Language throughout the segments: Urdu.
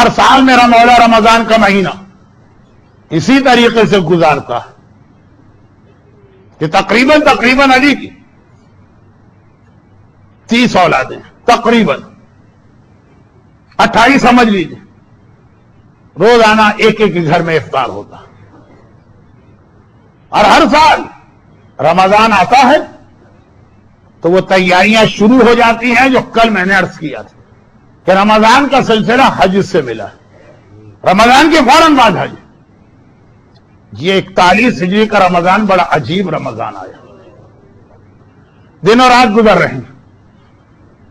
ہر سال میرا مولا رمضان کا مہینہ اسی طریقے سے گزارتا ہے کہ تقریباً علی کی 30 اولادیں تقریباً 28 سمجھ لیجیے، روزانہ ایک ایک گھر میں افطار ہوتا، اور ہر سال رمضان آتا ہے تو وہ تیاریاں شروع ہو جاتی ہیں جو کل میں نے عرض کیا تھا کہ رمضان کا سلسلہ حج سے ملا ہے، رمضان کے فوراً بعد حج۔ یہ 41 ہجری کا رمضان بڑا عجیب رمضان آیا، دن اور رات گزر رہے ہیں،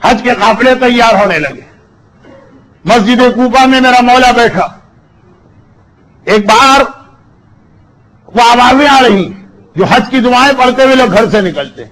حج کے قافلے تیار ہونے لگے، مسجد کوفہ میں میرا مولا بیٹھا، ایک بار وہ آوازیں آ رہی جو حج کی دعائیں پڑھتے ہوئے لوگ گھر سے نکلتے،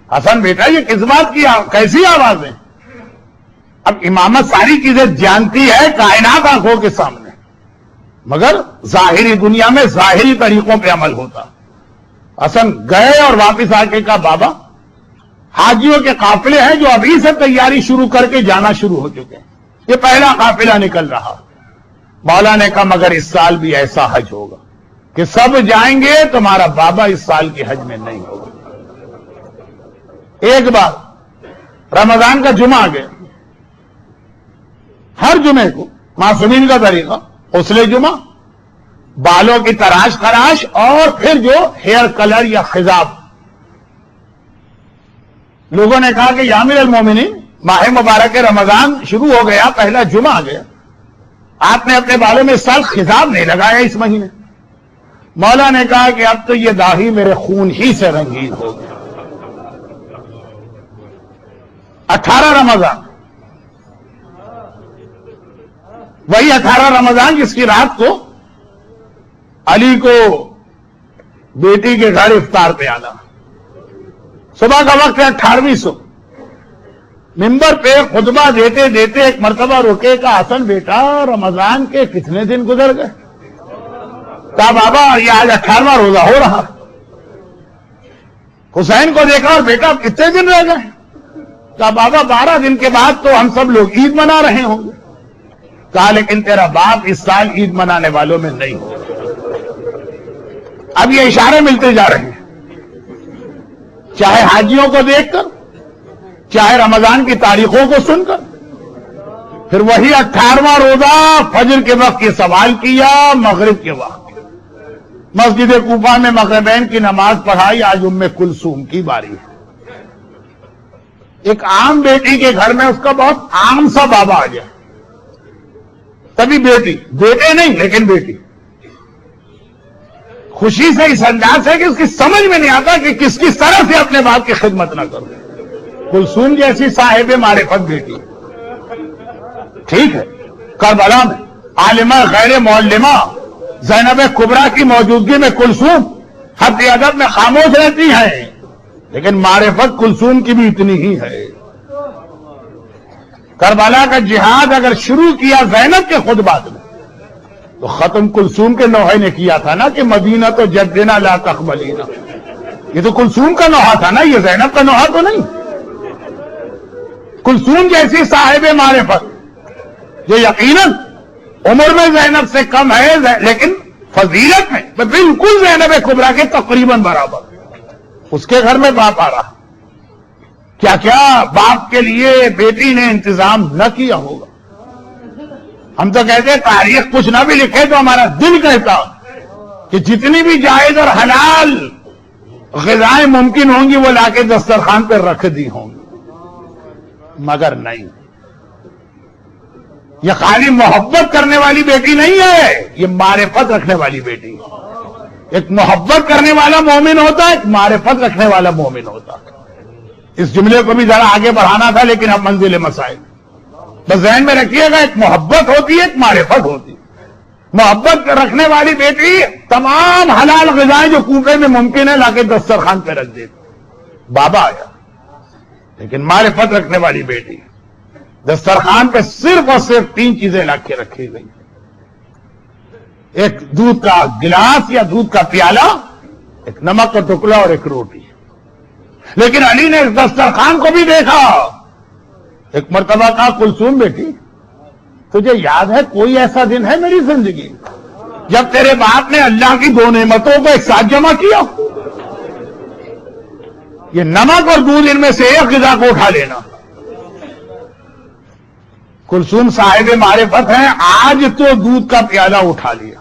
حسن بیٹا یہ کس بات کی کیسی آوازیں؟ اب امامت ساری چیزیں جانتی ہے کائنات آنکھوں کے سامنے، مگر ظاہری دنیا میں ظاہری طریقوں پہ عمل ہوتا۔ حسن گئے اور واپس آ کے کہا بابا حاجیوں کے قافلے ہیں جو ابھی سے تیاری شروع کر کے جانا شروع ہو چکے ہیں، یہ پہلا قافلہ نکل رہا۔ مولا نے کہا مگر اس سال بھی ایسا حج ہوگا کہ سب جائیں گے، تمہارا بابا اس سال کے حج میں نہیں ہوگا۔ ایک بار رمضان کا جمعہ آ گیا، ہر جمعے کو معصومین کا طریقہ غسل جمعہ، بالوں کی تراش خراش، اور پھر جو ہیئر کلر یا خضاب۔ لوگوں نے کہا کہ یا امیر المومنین ماہ مبارک رمضان شروع ہو گیا، پہلا جمعہ آ گیا، آپ نے اپنے بالوں میں اس سال خضاب نہیں لگایا اس مہینے۔ مولا نے کہا کہ اب تو یہ داڑھی میرے خون ہی سے رنگین ہو گئی۔ 18 رمضان، وہی 18 رمضان جس کی رات کو علی کو بیٹی کے گھر افطار پہ آنا، صبح کا وقت ہے 18ویں صبح، ممبر پہ خطبہ دیتے دیتے ایک مرتبہ رکے، کہا حسن بیٹا رمضان کے کتنے دن گزر گئے؟ کہا بابا یہ آج 18واں روزہ ہو رہا۔ حسین کو دیکھا اور بیٹا اب کتنے دن رہ گئے؟ کہا بابا 12 دن کے بعد تو ہم سب لوگ عید منا رہے ہوں گے۔ کہا لیکن تیرا باپ اس سال عید منانے والوں میں نہیں ہو۔ اب یہ اشارے ملتے جا رہے ہیں، چاہے حاجیوں کو دیکھ کر، چاہے رمضان کی تاریخوں کو سن کر۔ پھر وہی 18واں روزہ فجر کے وقت یہ سوال کیا، مغرب کے وقت مسجد کوفہ میں مغربین کی نماز پڑھائی، آج ام کلثوم کی باری ہے۔ ایک عام بیٹی کے گھر میں اس کا بہت عام سا بابا آ گیا، تبھی بیٹی، بیٹے نہیں لیکن بیٹی، خوشی سے اس انداز ہے کہ اس کی سمجھ میں نہیں آتا کہ کس طرح سے اپنے باپ کی خدمت نہ کرو۔ کلثوم جیسی صاحب معرفت بیٹی، ٹھیک ہے، کربلا میں عالمہ غیر معلمہ زینب کبریٰ کی موجودگی میں کلثوم حد ادب میں خاموش رہتی ہیں، لیکن معرفت کلثوم کی بھی اتنی ہی ہے۔ کربلا کا جہاد اگر شروع کیا زینب کے خطبات میں تو ختم کلثوم کے نوحے نے کیا تھا نا کہ مدینہ تو جدنا لا تقبلینا، یہ تو کلثوم کا نوحہ تھا نا، یہ زینب کا نوحہ تو نہیں۔ کلثوم جیسی صاحب معرفت جو یقیناً عمر میں زینب سے کم ہے لیکن فضیلت میں بالکل زینب کبریٰ کے تقریباً برابر، اس کے گھر میں باپ آ رہا، کیا کیا باپ کے لیے بیٹی نے انتظام نہ کیا ہوگا۔ ہم تو کہتے ہیں تاریخ کچھ نہ بھی لکھے تو ہمارا دل کہتا کہ جتنی بھی جائز اور حلال غذائیں ممکن ہوں گی وہ لا کے دسترخوان پہ رکھ دی ہوں گی، مگر نہیں، یہ خالی محبت کرنے والی بیٹی نہیں ہے، یہ معرفت رکھنے والی بیٹی ہے۔ ایک محبت کرنے والا مومن ہوتا ہے، ایک معرفت رکھنے والا مومن ہوتا ہے۔ اس جملے کو بھی ذرا آگے بڑھانا تھا لیکن اب منزل مسائل، بس ذہن میں رکھیے گا، ایک محبت ہوتی ہے، ایک معرفت ہوتی ہے۔ محبت رکھنے والی بیٹی تمام حلال غذائیں جو کوفے میں ممکن ہے لا کے دسترخوان پہ رکھ دیتی، بابا آیا، لیکن معرفت رکھنے والی بیٹی دسترخوان پہ صرف اور صرف 3 چیزیں لا کے رکھی گئی، ایک دودھ کا گلاس یا دودھ کا پیالہ، ایک نمک کا ٹکڑا اور ایک روٹی۔ لیکن علی نے اس دسترخوان کو بھی دیکھا، ایک مرتبہ کہا کلثوم بیٹی تجھے یاد ہے کوئی ایسا دن ہے میری زندگی جب تیرے باپ نے اللہ کی دو نعمتوں کو ایک ساتھ جمع کیا؟ یہ نمک اور دودھ، ان میں سے ایک غذا کو اٹھا لینا۔ کلثوم صاحب معرفت ہیں، آج تو دودھ کا پیالہ اٹھا لیا،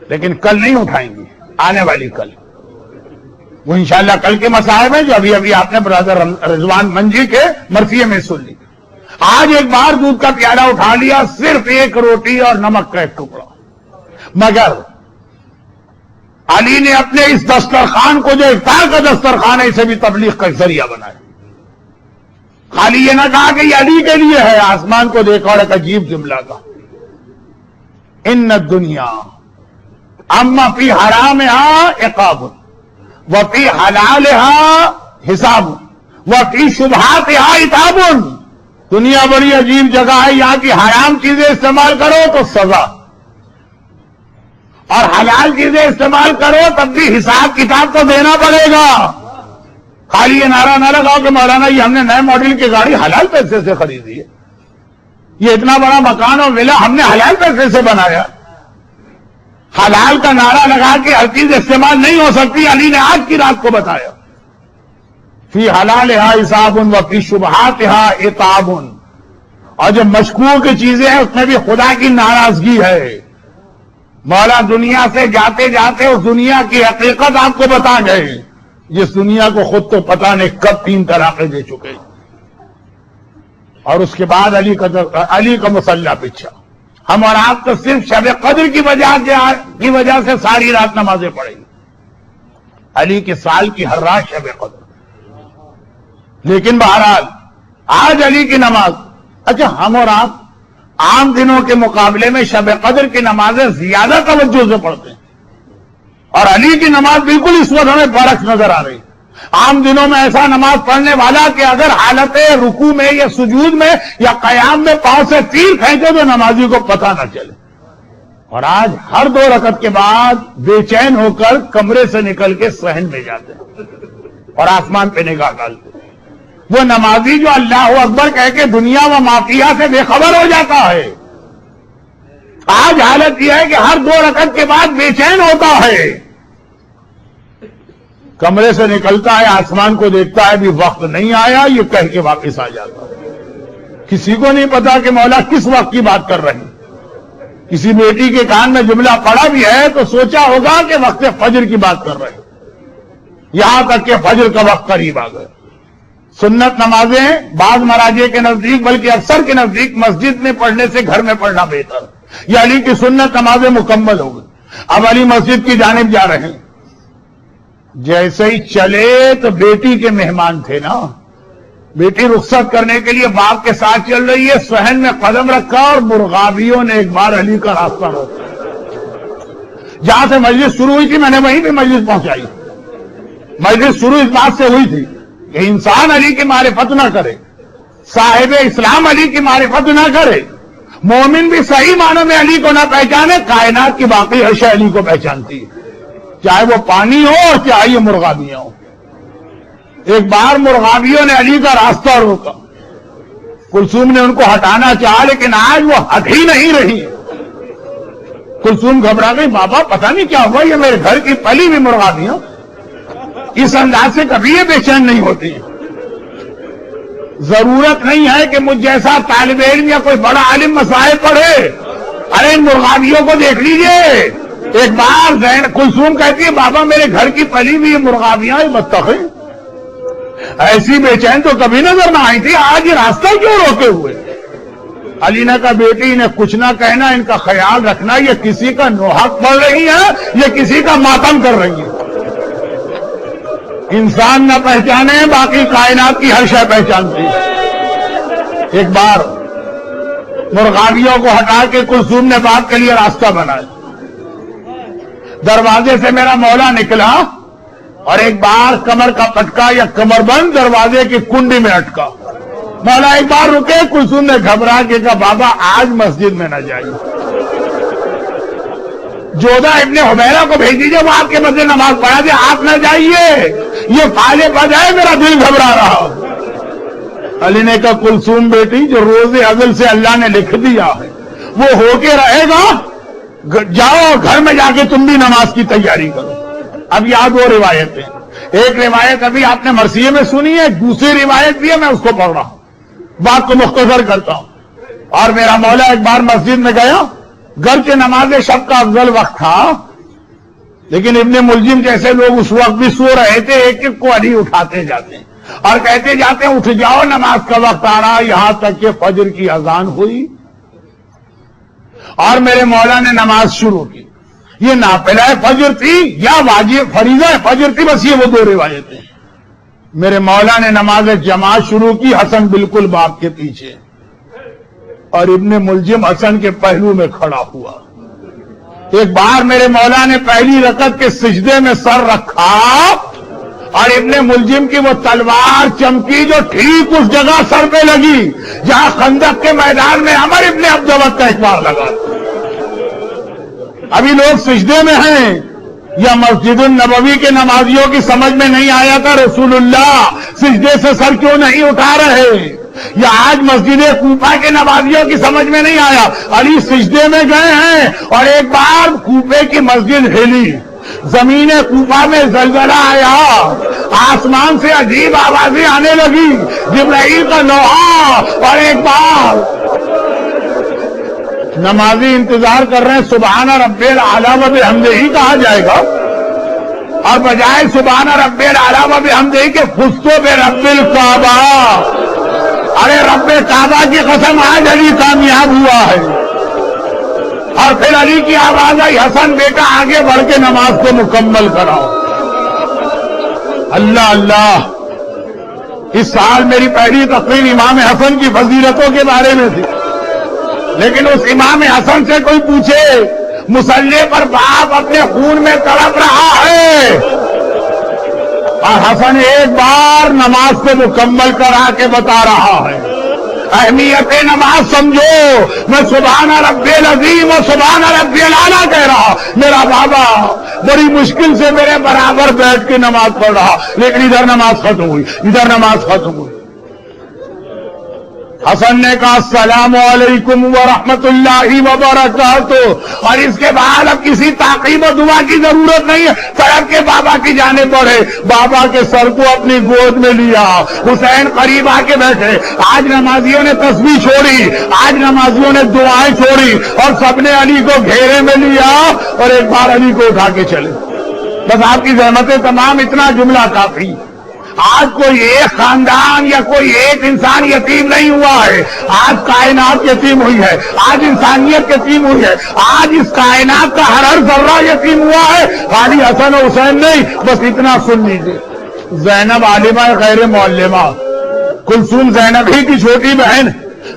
لیکن کل نہیں اٹھائیں گی، آنے والی کل وہ انشاءاللہ کل کے مصائب ہیں جو ابھی آپ نے برادر رضوان منجی کے مرثیے میں سن لی۔ آج ایک بار دودھ کا پیالہ اٹھا لیا، صرف ایک روٹی اور نمک کا ایک ٹکڑا، مگر علی نے اپنے اس دسترخوان کو جو افطار کا دسترخوان ہے اسے بھی تبلیغ کا ذریعہ بنایا۔ خالی یہ نہ کہا کہ یہ علی کے لیے ہے، آسمان کو دیکھا اور ایک عجیب جملہ کا، ان الدنیا اما فی حرامها عقاب وفی حلالها حساب وفی شبہاتها عتاب۔ دنیا بڑی عجیب جگہ ہے، یہاں کی حرام چیزیں استعمال کرو تو سزا، اور حلال چیزیں استعمال کرو تب بھی حساب کتاب تو دینا پڑے گا۔ خالی یہ نعرہ نہ لگاؤ کہ مولانا یہ ہم نے نئے ماڈل کی گاڑی حلال پیسے سے خریدی ہے، یہ اتنا بڑا مکان اور ولا ہم نے حلال پیسے سے بنایا۔ حلال کا نعرہ لگا کے ہر چیز استعمال نہیں ہو سکتی، علی نے آج کی رات کو بتایا۔ فی حلالها حساب وفی شبہاتها عتاب، اور جو مشکوک چیزیں ہیں اس میں بھی خدا کی ناراضگی ہے۔ مولا دنیا سے جاتے جاتے اس دنیا کی حقیقت آپ کو بتا گئے، جس دنیا کو خود تو پتہ نہیں کب 3 طلاقیں دے چکے، اور اس کے بعد علی کا مسلح پچھا۔ ہم اور آپ تو صرف شب قدر کی وجہ سے ساری رات نمازیں پڑھیں گے، علی کے سال کی ہر رات شب قدر۔ لیکن بہرحال آج علی کی نماز، اچھا ہم اور آپ عام دنوں کے مقابلے میں شب قدر کی نمازیں زیادہ توجہ سے پڑھتے ہیں، اور علی کی نماز بالکل اس وقت ہمیں برعکس نظر آ رہی۔ عام دنوں میں ایسا نماز پڑھنے والا کہ اگر حالت رکوع میں یا سجود میں یا قیام میں پاؤں سے تیر کھینچے تو نمازی کو پتہ نہ چلے، اور آج ہر 2 رکعت کے بعد بے چین ہو کر کمرے سے نکل کے صحن میں جاتے ہیں اور آسمان پہ نگاہ ڈالتے ہیں۔ وہ نمازی جو اللہ اکبر کہہ کے دنیا و مافیہ سے بے خبر ہو جاتا ہے، آج حالت یہ ہے کہ ہر 2 رکعت کے بعد بے چین ہوتا ہے، کمرے سے نکلتا ہے، آسمان کو دیکھتا ہے، بھی وقت نہیں آیا، یہ کہہ کے واپس آ جاتا ہے۔ کسی کو نہیں پتا کہ مولا کس وقت کی بات کر رہے ہیں۔ کسی بیٹی کے کان میں جملہ پڑا بھی ہے تو سوچا ہوگا کہ وقت فجر کی بات کر رہے ہیں، یہاں تک کہ فجر کا وقت قریب آ گیا۔ سنت نمازیں بعض مراجع کے نزدیک بلکہ اکثر کے نزدیک مسجد میں پڑھنے سے گھر میں پڑھنا بہتر، یہ علی کی سنت نمازیں مکمل ہو گئی۔ اب علی مسجد کی جانب جا رہے ہیں، جیسے ہی چلے تو بیٹی کے مہمان تھے نا، بیٹی رخصت کرنے کے لیے باپ کے ساتھ چل رہی ہے، صحن میں قدم رکھا اور مرغابیوں نے ایک بار علی کا راستہ روکا۔ جہاں سے مجلس شروع ہوئی تھی میں نے وہیں پہ مجلس پہنچائی۔ مجلس شروع اس بات سے ہوئی تھی کہ انسان علی کی معرفت نہ کرے، صاحب اسلام علی کی معرفت نہ کرے، مومن بھی صحیح معنوں میں علی کو نہ پہچانے، کائنات کی باقی اشیاء علی کو پہچانتی ہے، چاہے وہ پانی ہو اور چاہے یہ مرغابیاں ہوں۔ ایک بار مرغابیوں نے علی کا راستہ روکا، کلثوم نے ان کو ہٹانا چاہا لیکن آج وہ ہٹ ہی نہیں رہی۔ کلثوم گھبرا گئی، بابا پتہ نہیں کیا ہوا، یہ میرے گھر کی پلی ہوئی مرغابیاں اس انداز سے کبھی یہ بے چین نہیں ہوتی۔ ضرورت نہیں ہے کہ مجھ جیسا طالب علم یا کوئی بڑا عالم مسائل پڑھے، ارے ان مرغابیوں کو دیکھ لیجئے۔ ایک بار کلثوم کہتی ہے، بابا میرے گھر کی پلی ہوئی مرغابیاں متقی، ایسی بے چین تو کبھی نظر نہ آئی تھی، آج یہ راستہ کیوں روکے ہوئے؟ علی نے کہا، بیٹی انہیں کچھ نہ کہنا، ان کا خیال رکھنا، یہ کسی کا نوحق پڑھ رہی ہے، یہ کسی کا ماتم کر رہی ہے۔ انسان نہ پہچانے، باقی کائنات کی ہر شے پہچانتی ہے۔ ایک بار مرغابیوں کو ہٹا کے کلثوم نے باپ کے لیے راستہ بنایا، دروازے سے میرا مولا نکلا اور ایک بار کمر کا پٹکا یا کمر بند دروازے کی کنڈی میں اٹکا۔ مولا ایک بار رکے، کلثوم نے گھبرا کے کہا، بابا آج مسجد میں نہ جائیے، جودہ ابن حبیرہ کو بھیج دیجیے، وہ آپ کے مسجد نماز پڑھا دے، آپ نہ جائیے، یہ فالے بجائے میرا دل گھبرا رہا۔ علی نے کہا کلثوم بیٹی جو روز ازل سے اللہ نے لکھ دیا ہے وہ ہو کے رہے گا، جاؤ گھر میں جا کے تم بھی نماز کی تیاری کرو۔ اب یاد وہ روایتیں، ایک روایت ابھی آپ نے مرثیے میں سنی ہے، دوسری روایت بھی ہے، میں اس کو پڑھ رہا ہوں، بات کو مختصر کرتا ہوں۔ اور میرا مولا ایک بار مسجد میں گیا، گھر کے نماز شب کا افضل وقت تھا، لیکن ابن ملجم جیسے لوگ اس وقت بھی سو رہے تھے، ایک ایک کو علی اٹھاتے جاتے ہیں اور کہتے جاتے ہیں اٹھ جاؤ نماز کا وقت آ رہا، یہاں تک کہ فجر کی اذان ہوئی اور میرے مولا نے نماز شروع کی۔ یہ نافلہ فجر تھی یا واجب فریضہ فجر تھی، بس یہ وہ دو روایتیں۔ میرے مولا نے نماز جماعت شروع کی، حسن بالکل باپ کے پیچھے، اور ابن ملجم حسن کے پہلو میں کھڑا ہوا۔ ایک بار میرے مولا نے پہلی رکعت کے سجدے میں سر رکھا اور ابن ملجم کی وہ تلوار چمکی جو ٹھیک اس جگہ سر پہ لگی جہاں خندق کے میدان میں عمر ابن عبدود کا ایک بار لگا۔ ابھی لوگ سجدے میں ہیں، یا مسجد النبوی کے نمازیوں کی سمجھ میں نہیں آیا تھا رسول اللہ سجدے سے سر کیوں نہیں اٹھا رہے، یا آج مسجد کوفہ کے نمازیوں کی سمجھ میں نہیں آیا علی سجدے میں گئے ہیں اور ایک بار کوفے کی مسجد ہلی، زمین کوفہ میں زلزلہ آیا، آسمان سے عجیب آوازیں آنے لگی، جبرائیل کا نوحہ، اور ایک بار نمازی انتظار کر رہے ہیں سبحان رب الاعلی و بحمدہ کہا جائے گا، اور بجائے سبحان رب الاعلی و بحمدہ کے فزت برب الکعبہ، ارے رب کعبہ کی قسم آج علی کامیاب ہوا ہے۔ اور پھر علی کی آواز آئی حسن بیٹا آگے بڑھ کے نماز کو مکمل کراؤ۔ اللہ اللہ، اس سال میری پہلی تقریر امام حسن کی فضیلتوں کے بارے میں تھی، لیکن اس امام حسن سے کوئی پوچھے مصلی پر باپ اپنے خون میں تڑپ رہا ہے اور حسن ایک بار نماز کو مکمل کرا کے بتا رہا ہے۔ اہمیت نماز سمجھو، میں سبحان ربی العظیم و سبحان ربی الاعلیٰ کہہ رہا، میرا بابا بڑی مشکل سے میرے برابر بیٹھ کے نماز پڑھ رہا، لیکن ادھر نماز ختم ہوئی، ادھر نماز ختم ہوئی۔ حسن نے کہا السلام علیکم ورحمۃ اللہ وبرکاتہ، اور اس کے بعد اب کسی تعقیب و دعا کی ضرورت نہیں ہے، سڑک کے بابا کی جانب بڑھے، بابا کے سر کو اپنی گود میں لیا، حسین قریب آ کے بیٹھے۔ آج نمازیوں نے تسبیح چھوڑی، آج نمازیوں نے دعائیں چھوڑی، اور سب نے علی کو گھیرے میں لیا اور ایک بار علی کو اٹھا کے چلے۔ بس آپ کی زحمتیں تمام، اتنا جملہ کافی۔ آج کوئی ایک خاندان یا کوئی ایک انسان یتیم نہیں ہوا ہے، آج کائنات یتیم ہوئی ہے، آج انسانیت یتیم ہوئی ہے، آج اس کائنات کا ہر ذرہ یتیم ہوا ہے، خالی حسن و حسین نہیں۔ بس اتنا سن لیجیے، زینب عالمہ غیر معلمہ، کلثوم زینب ہی کی چھوٹی بہن،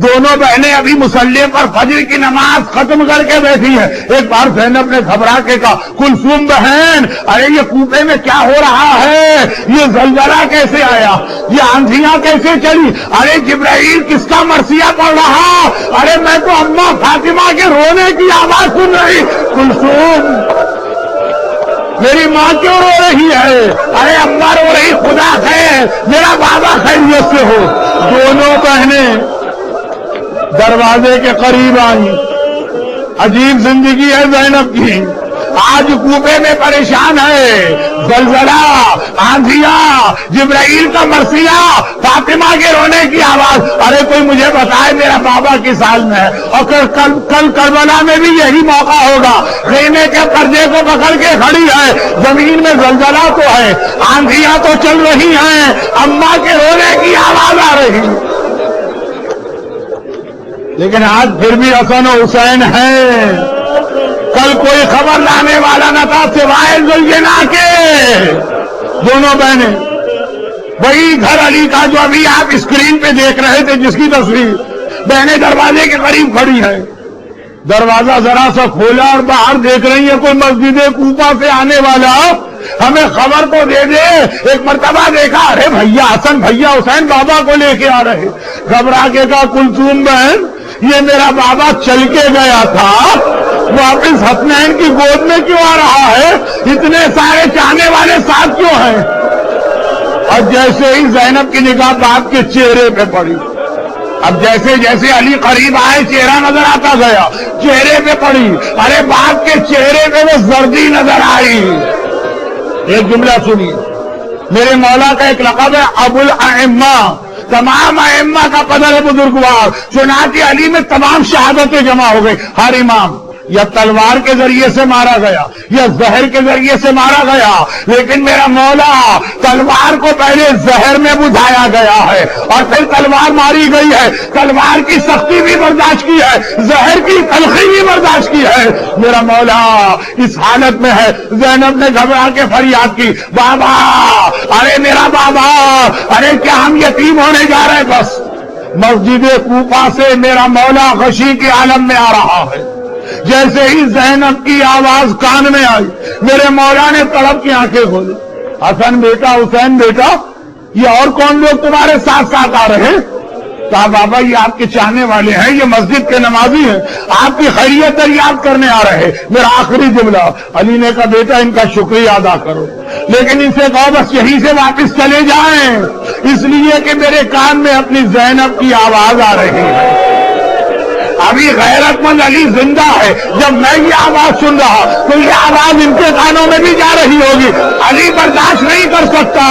دونوں بہنیں ابھی مصلی پر فجر کی نماز ختم کر کے بیٹھی ہیں۔ ایک بار زینب نے گھبرا کے کہا کلثوم بہن، ارے یہ کوفے میں کیا ہو رہا ہے، یہ زلزلہ کیسے آیا، یہ آندھیاں کیسے چلی، ارے جبرائیل کس کا مرثیہ پڑھ رہا، ارے میں تو اماں فاطمہ کے رونے کی آواز سن رہی۔ کلثوم میری ماں کیوں رو رہی ہے، ارے اماں رو رہی، خدا خیر میرا بابا خیریت سے ہو۔ دونوں بہنیں دروازے کے قریب آئی۔ عجیب زندگی ہے زینب کی، آج کوفے میں پریشان ہے، زلزلہ، آندھیاں، جبرائیل کا مرثیہ، فاطمہ کے رونے کی آواز، ارے کوئی مجھے بتائے میرا بابا کس حال میں ہے، اور کل کربلا میں بھی یہی موقع ہوگا، خیمے کے پردے کو پکڑ کے کھڑی ہے، زمین میں زلزلہ تو ہے، آندھیاں تو چل رہی ہیں، اماں کے رونے کی آواز آ رہی، لیکن آج پھر بھی حسن و حسین ہیں۔ کل کوئی خبر لانے والا نہ تھا سوائے زلجنا کے۔ دونوں بہنیں وہی گھر علی کا جو ابھی آپ اسکرین پہ دیکھ رہے تھے، جس کی تصویر، بہنیں دروازے کے قریب کھڑی ہیں۔ دروازہ ذرا سا کھولا اور باہر دیکھ رہی ہیں کوئی مسجد کوفہ سے آنے والا ہمیں خبر تو دے دے۔ ایک مرتبہ دیکھا، ارے بھیا حسن، بھیا حسین بابا کو لے کے آ رہے، گھبرا کے کہا کلثوم بہن یہ میرا بابا چل کے گیا تھا، واپس حسنین کی گود میں کیوں آ رہا ہے، اتنے سارے چاہنے والے ساتھ کیوں ہیں؟ اور جیسے ہی زینب کی نگاہ باپ کے چہرے پہ پڑی، اب جیسے جیسے علی قریب آئے چہرہ نظر آتا گیا، چہرے پہ پڑی، ارے باپ کے چہرے پہ وہ زردی نظر آئی۔ ایک جملہ سنیے، میرے مولا کا ایک لقب ہے ابو الائمہ، تمام ائمہ کا قدر ہے بزرگوار، چنانچہ علی میں تمام شہادتیں جمع ہو گئی۔ ہر امام یا تلوار کے ذریعے سے مارا گیا یا زہر کے ذریعے سے مارا گیا، لیکن میرا مولا تلوار کو پہلے زہر میں بجھایا گیا ہے اور پھر تلوار ماری گئی ہے، تلوار کی سختی بھی برداشت کی ہے، زہر کی تلخی بھی برداشت کی ہے۔ میرا مولا اس حالت میں ہے، زینب نے گھبرا کے فریاد کی، بابا، ارے میرا بابا، ارے کیا ہم یتیم ہونے جا رہے ہیں؟ بس مسجد کوفہ سے میرا مولا غشی کے عالم میں آ رہا ہے۔ جیسے ہی زینب کی آواز کان میں آئی، میرے مولا نے تڑپ کی آنکھیں کھولی، حسن بیٹا، حسین بیٹا، یہ اور کون لوگ تمہارے ساتھ ساتھ آ رہے ہیں؟ کہا بابا یہ آپ کے چاہنے والے ہیں، یہ مسجد کے نمازی ہیں، آپ کی خیریت دریافت کرنے آ رہے ہیں۔ میرا آخری جملہ، علی نے کہا بیٹا ان کا شکریہ ادا کرو، لیکن ان سے کہو بس یہیں سے واپس چلے جائیں، اس لیے کہ میرے کان میں اپنی زینب کی آواز آ رہی ہے۔ ابھی غیرت مند علی زندہ ہے، جب میں یہ آواز سن رہا تو یہ آواز ان کے کانوں میں بھی جا رہی ہوگی، علی برداشت نہیں کر سکتا،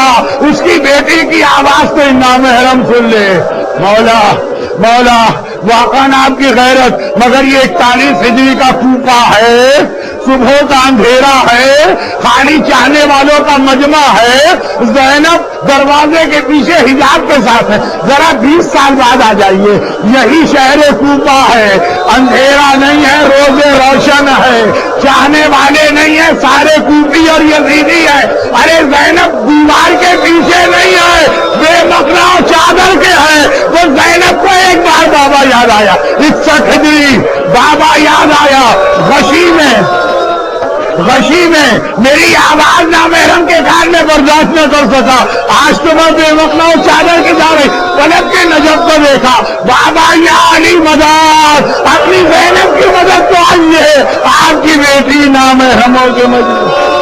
اس کی بیٹی کی آواز تو ان نامحرم سن لے۔ مولا مولا واقعاً آپ کی غیرت، مگر یہ 41 ہجری کا کوفہ ہے، صبح کا اندھیرا ہے، خالی چاہنے والوں کا مجمع ہے، زینب دروازے کے پیچھے حجاب کے ساتھ ہے، ذرا 20 سال بعد آ جائیے، یہی شہر کوفہ ہے، اندھیرا نہیں ہے، روزے روشن ہے، چاہنے والے نہیں ہیں، سارے کوفی اور یزیدی ہے۔ ارے زینب دیوار کے پیچھے نہیں ہے، بے مقلا چادر کے ہے، تو زینب کو ایک بار بابا یاد آیا، 61 ہجری بابا یاد آیا، غشی میں میری آواز نامحرم کے کان میں برداشت نہ کر سکا، آج تو میں بے مقلا چادر کی جا رہی، پلٹ کے نجف کو دیکھا، بابا یا علی مدد، اپنی زینب کی مدد تو آئیے، آپ کی بیٹی نامحرموں کے مجلس۔